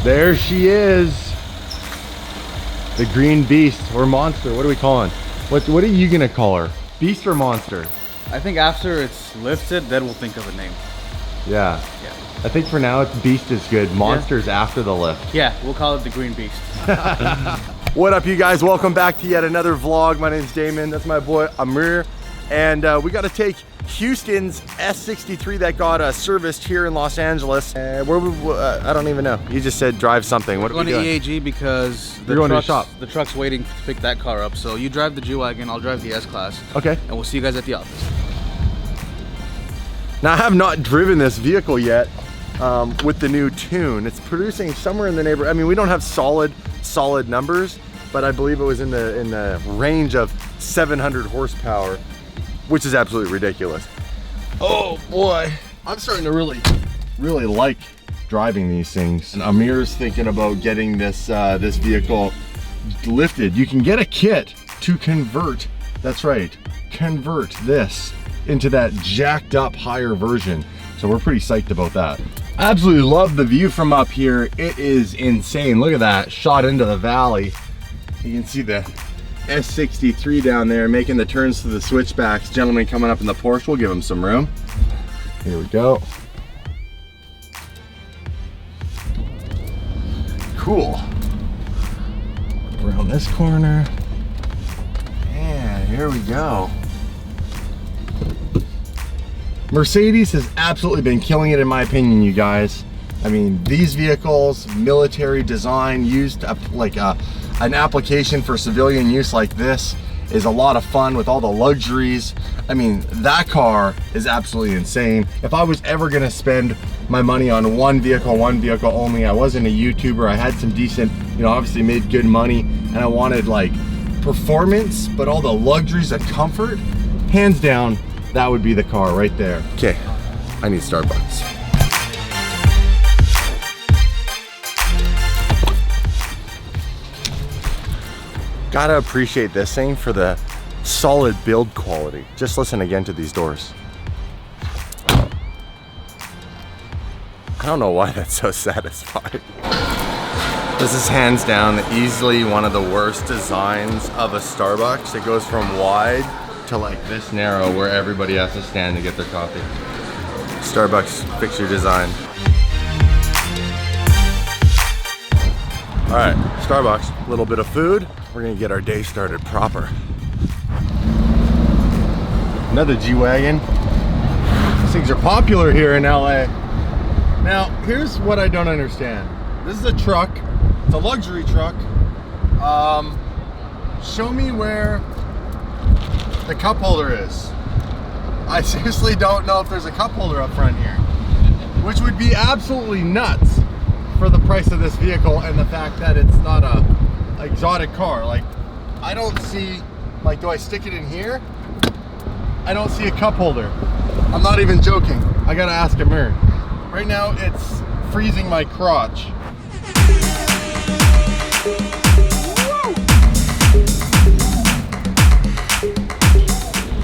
There she is. The green beast or monster. What are we calling? What are you gonna call her? Beast or monster? I think after it's lifted, then we'll think of a name. Yeah. Yeah. I think for now it's beast is good. Monster's after the lift. Yeah, we'll call it the green beast. What up, you guys? Welcome back to yet another vlog. My name's Damon. That's my boy Amir. And we got to take Houston's S63 that got serviced here in Los Angeles. I don't even know. You just said drive something. What are we doing? We're going to EAG because the truck's waiting to pick that car up. So you drive the G-Wagon, I'll drive the S-Class. Okay. And we'll see you guys at the office. Now, I have not driven this vehicle yet with the new tune. It's producing somewhere in the neighborhood. I mean, we don't have solid numbers, but I believe it was in the range of 700 horsepower, which is absolutely ridiculous. Oh boy, I'm starting to really like driving these things. And Amir's thinking about getting this this vehicle lifted. You can get a kit to convert. That's right, convert this into that jacked up higher version. So we're pretty psyched about that. I absolutely love the view from up here. It is insane. Look at that, shot into the valley. You can see the S63 down there making the turns to the switchbacks. Gentleman coming up in the Porsche, we'll give him some room. Here we go. Cool. Around this corner. And here we go. Mercedes has absolutely been killing it in my opinion, you guys. I mean, these vehicles, military design, used like an application for civilian use like this is a lot of fun with all the luxuries. I mean, that car is absolutely insane. If I was ever gonna spend my money on one vehicle only, I wasn't a YouTuber, I had some decent, you know, obviously made good money, and I wanted like performance, but all the luxuries of comfort, hands down, that would be the car right there. Okay, I need Starbucks. Gotta appreciate this thing for the solid build quality. Just listen again to these doors. I don't know why that's so satisfying. This is hands down easily one of the worst designs of a Starbucks. It goes from wide to like this narrow where everybody has to stand to get their coffee. Starbucks fixture design. All right, Starbucks, a little bit of food. We're gonna get our day started proper. Another G-Wagon. These things are popular here in LA. Now, here's what I don't understand. This is a truck, it's a luxury truck. Show me where the cup holder is. I seriously don't know if there's a cup holder up front here, which would be absolutely nuts for the price of this vehicle and the fact that it's not a exotic car. Like, I don't see, like, do I stick it in here? I don't see a cup holder. I'm not even joking. I gotta ask Amir. Right now it's freezing my crotch.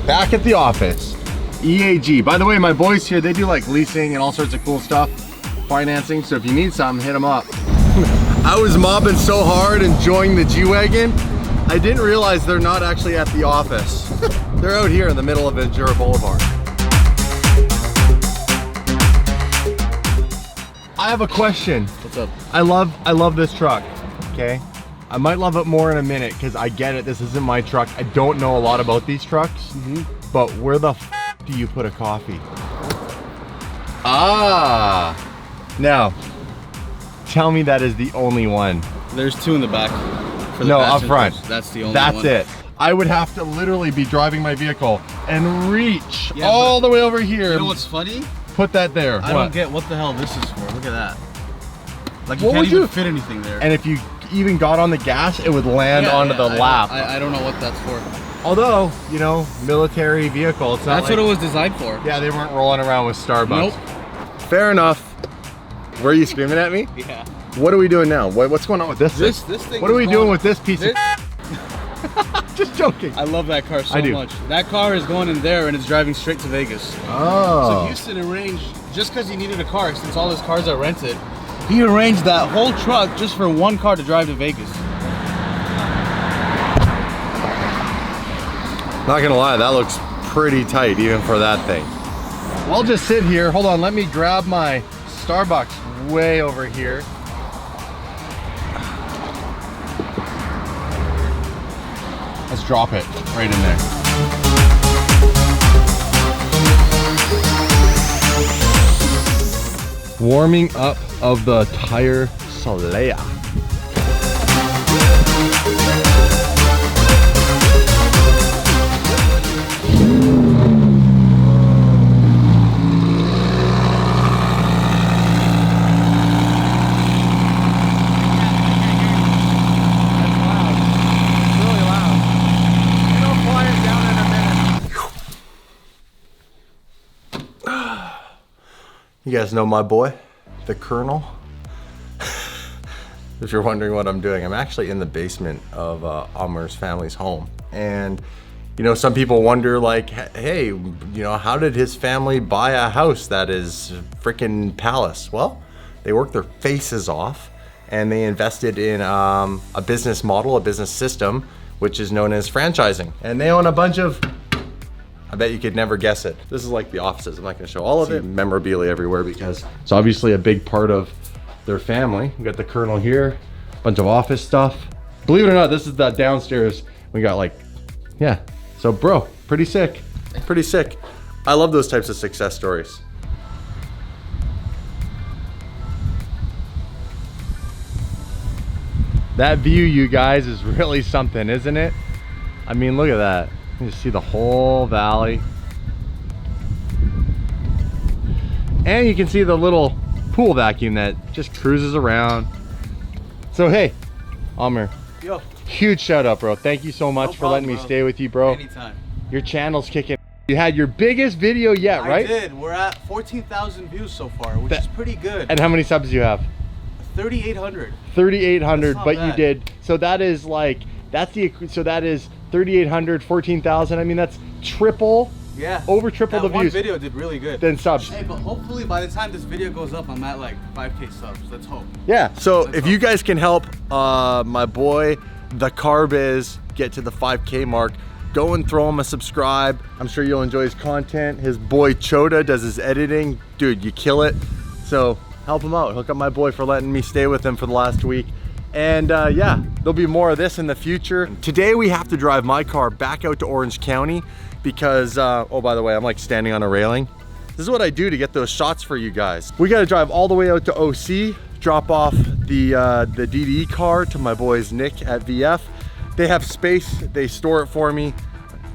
Back at the office, EAG. By the way, my boys here, they do like leasing and all sorts of cool stuff, financing, so if you need something, hit them up. I was mobbing so hard enjoying the G-Wagon, I didn't realize they're not actually at the office. They're out here in the middle of Ventura Boulevard. I have a question. What's up? I love this truck, okay? I might love it more in a minute because I get it, this isn't my truck. I don't know a lot about these trucks, but where the f do you put a coffee? Ah, now, tell me that is the only one. There's two in the back. For the no, up front. That's the only That's one. it. I would have to literally be driving my vehicle and reach all the way over here. You know what's funny? Put that there. I don't get what the hell this is for. Look at that. Like, you can't even fit anything there. And if you even got on the gas, it would land onto the lap. I don't know what that's for. Although, you know, military vehicle. It's not that's what it was designed for. Yeah, they weren't rolling around with Starbucks. Nope. Fair enough. Were you screaming at me? Yeah. What are we doing now? What's going on with this thing? What are we doing with this piece of Just joking. I love that car so much. That car is going in there and it's driving straight to Vegas. Oh. So Houston arranged, just because he needed a car, since all his cars are rented, He arranged that whole truck just for one car to drive to Vegas. Not gonna lie, that looks pretty tight even for that thing. I'll just sit here. Hold on, let me grab my Starbucks way over here. Let's drop it right in there. Warming up of the tire Solea. You guys know my boy, the Colonel. If you're wondering what I'm doing, I'm actually in the basement of Amer's family's home. And you know, some people wonder like, hey, you know, how did his family buy a house that is freaking palace? Well, they worked their faces off and they invested in a business model, a business system, which is known as franchising. And they own a bunch of, I bet you could never guess it. This is like the offices. I'm not gonna show all of it. Memorabilia everywhere because it's obviously a big part of their family. We got the Colonel here, a bunch of office stuff. Believe it or not, this is the downstairs. We got like, yeah. So bro, pretty sick, pretty sick. I love those types of success stories. That view, you guys, is really something, isn't it? I mean, look at that. You see the whole valley. And you can see the little pool vacuum that just cruises around. So hey, Amer. Yo. Huge shout out, bro. Thank you so much for letting me stay with you, bro. Anytime. Your channel's kicking. You had your biggest video yet, right? I did. We're at 14,000 views so far, which is pretty good. And how many subs do you have? 3,800. 3,800, but bad. you did. So that is like, so that is 3,800, 14,000. I mean, that's triple. Yeah. Over triple the one views. Video did really good. Then subs. Hey, but hopefully by the time this video goes up, I'm at like 5K subs. Let's hope. Yeah. So if you guys can help my boy, the Carbiz, get to the 5K mark, go and throw him a subscribe. I'm sure you'll enjoy his content. His boy Chota does his editing. Dude, you kill it. So help him out. Hook up my boy for letting me stay with him for the last week. And yeah, there'll be more of this in the future. Today we have to drive my car back out to Orange County because, oh, by the way, I'm like standing on a railing. This is what I do to get those shots for you guys. We gotta drive all the way out to OC, drop off the DDE car to my boys Nick at VF. They have space, they store it for me.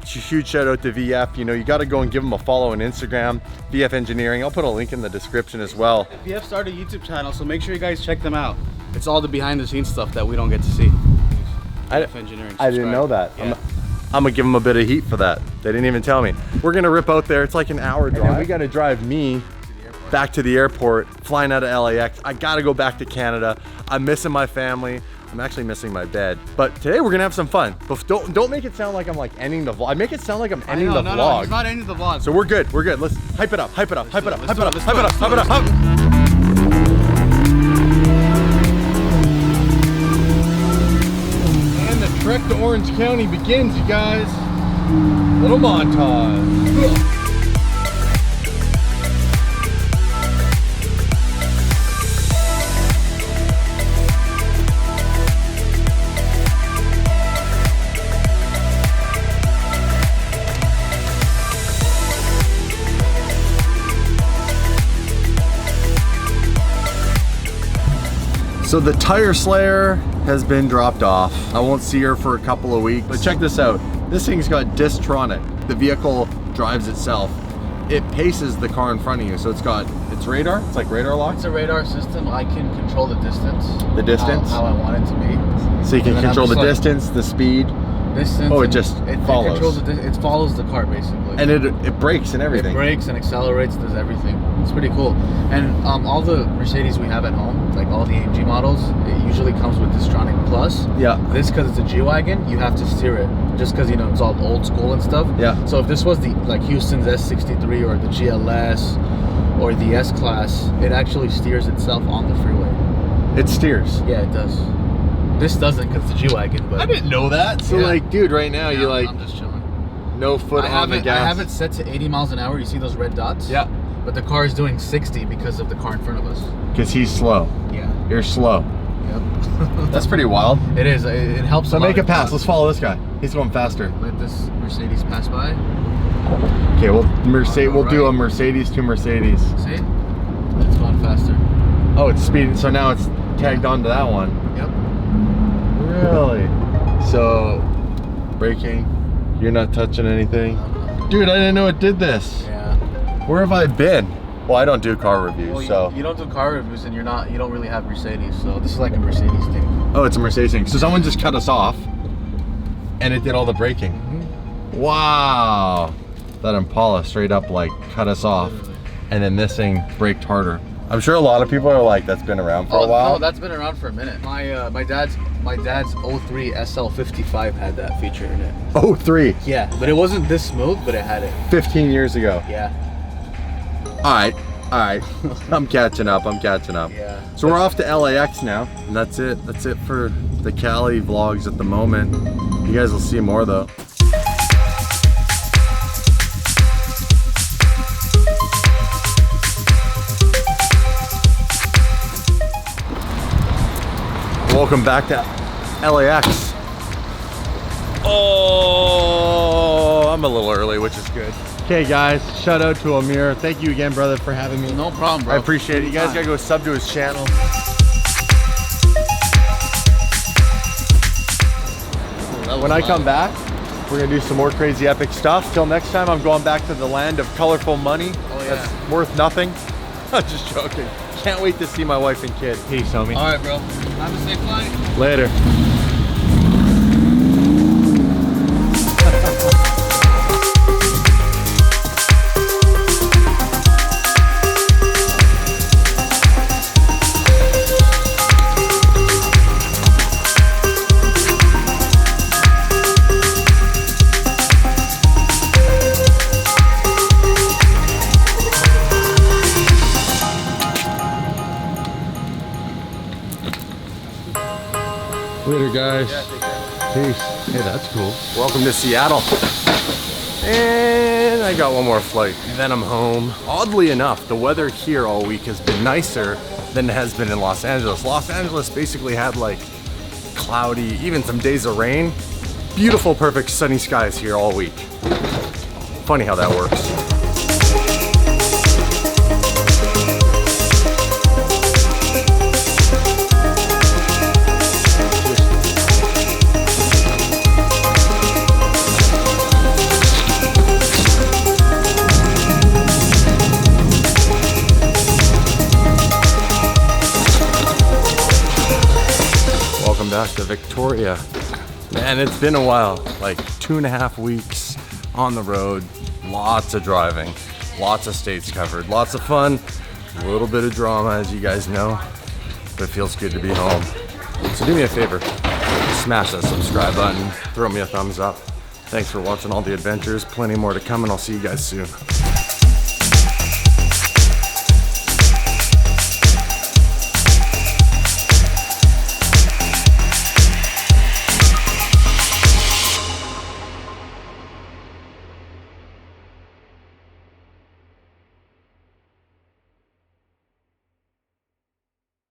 Huge shout out to VF. You know, you gotta go and give them a follow on Instagram, VF Engineering. I'll put a link in the description as well. VF started a YouTube channel, so make sure you guys check them out. It's all the behind the scenes stuff that we don't get to see. VF Engineering. I didn't know that. Yeah. I'm gonna give them a bit of heat for that. They didn't even tell me. We're gonna rip out there. It's like an hour drive. And then we gotta drive me back to the airport, flying out of LAX. I gotta go back to Canada. I'm missing my family. I'm actually missing my bed. But today we're gonna have some fun. But don't make it sound like I'm like ending the vlog. I make it sound like I'm ending the vlog. No, it's not ending the vlog. So we're good, we're good. Let's hype it up, hype it up, hype it up, hype it up, hype it up, hype it up, hype it up. And the trek to Orange County begins, you guys. Little montage. So the tire slayer has been dropped off. I won't see her for a couple of weeks, but check this out. This thing's got Distronic. The vehicle drives itself. It paces the car in front of you. So it's got, it's radar. It's like radar lock. It's a radar system. I can control the distance. The distance? How I want it to be. So you can control the distance, the speed. Distance. Oh, it just follows. It controls it follows the car basically. And it brakes and everything. It brakes and accelerates, does everything. It's pretty cool. And all the Mercedes we have at home, like all the AMG models, it usually comes with Distronic Plus. Yeah. This, because it's a G-Wagon, you have to steer it. Just because, you know, it's all old school and stuff. Yeah. So if this was the, like Houston's S63 or the GLS or the S-Class, it actually steers itself on the freeway. It steers. Yeah, it does. This doesn't because it's a G-Wagon, but... I didn't know that. So like, dude, right now you're like... I'm just chilling. No foot on the gas. I have it set to 80 miles an hour. You see those red dots? Yeah. But the car is doing 60 because of the car in front of us. Because he's slow. Yeah. You're slow. Yep. That's pretty wild. It is. It helps So a lot. make a pass. Let's follow this guy. He's going faster. Let this Mercedes pass by. Okay, we'll do a right. Mercedes to Mercedes. See? It's going faster. Oh, it's speeding. So now it's tagged onto that one. Yep. Really? So, braking. You're not touching anything. Dude, I didn't know it did this. Yeah. Where have I been? Well, I don't do car reviews, Well, so. you don't do car reviews, and you don't really have Mercedes, so this is like a Mercedes thing. Oh, it's a Mercedes thing. So someone just cut us off, and it did all the braking. Mm-hmm. Wow. That Impala straight up like cut us off, and then this thing braked harder. I'm sure a lot of people are like, that's been around for a while. No, that's been around for a minute. My dad's 03 SL55 had that feature in it. Oh, 03. Yeah, but it wasn't this smooth, but it had it. 15 years ago. Yeah. All right. I'm catching up. Yeah. So we're off to LAX now, and that's it. That's it for the Cali vlogs at the moment. You guys will see more though. Welcome back to LAX. Oh, I'm a little early, which is good. Okay guys, shout out to Amir. Thank you again, brother, for having me. No problem, bro. I appreciate it. You guys gotta go sub to his channel. When I come back, we're gonna do some more crazy epic stuff. Till next time, I'm going back to the land of colorful money. Oh, yeah. That's worth nothing. I'm just joking. Can't wait to see my wife and kid. Peace, homie. All right, bro. Have a safe flight. Later. Later, guys. Peace. Hey, that's cool. Welcome to Seattle. And I got one more flight, and then I'm home. Oddly enough, the weather here all week has been nicer than it has been in Los Angeles. Los Angeles basically had like cloudy, even some days of rain. Beautiful, perfect sunny skies here all week. Funny how that works. Back to Victoria. Man, it's been a while, like 2.5 weeks on the road, lots of driving, lots of states covered, lots of fun, a little bit of drama as you guys know, but it feels good to be home. So do me a favor, smash that subscribe button, throw me a thumbs up. Thanks for watching all the adventures, plenty more to come, and I'll see you guys soon.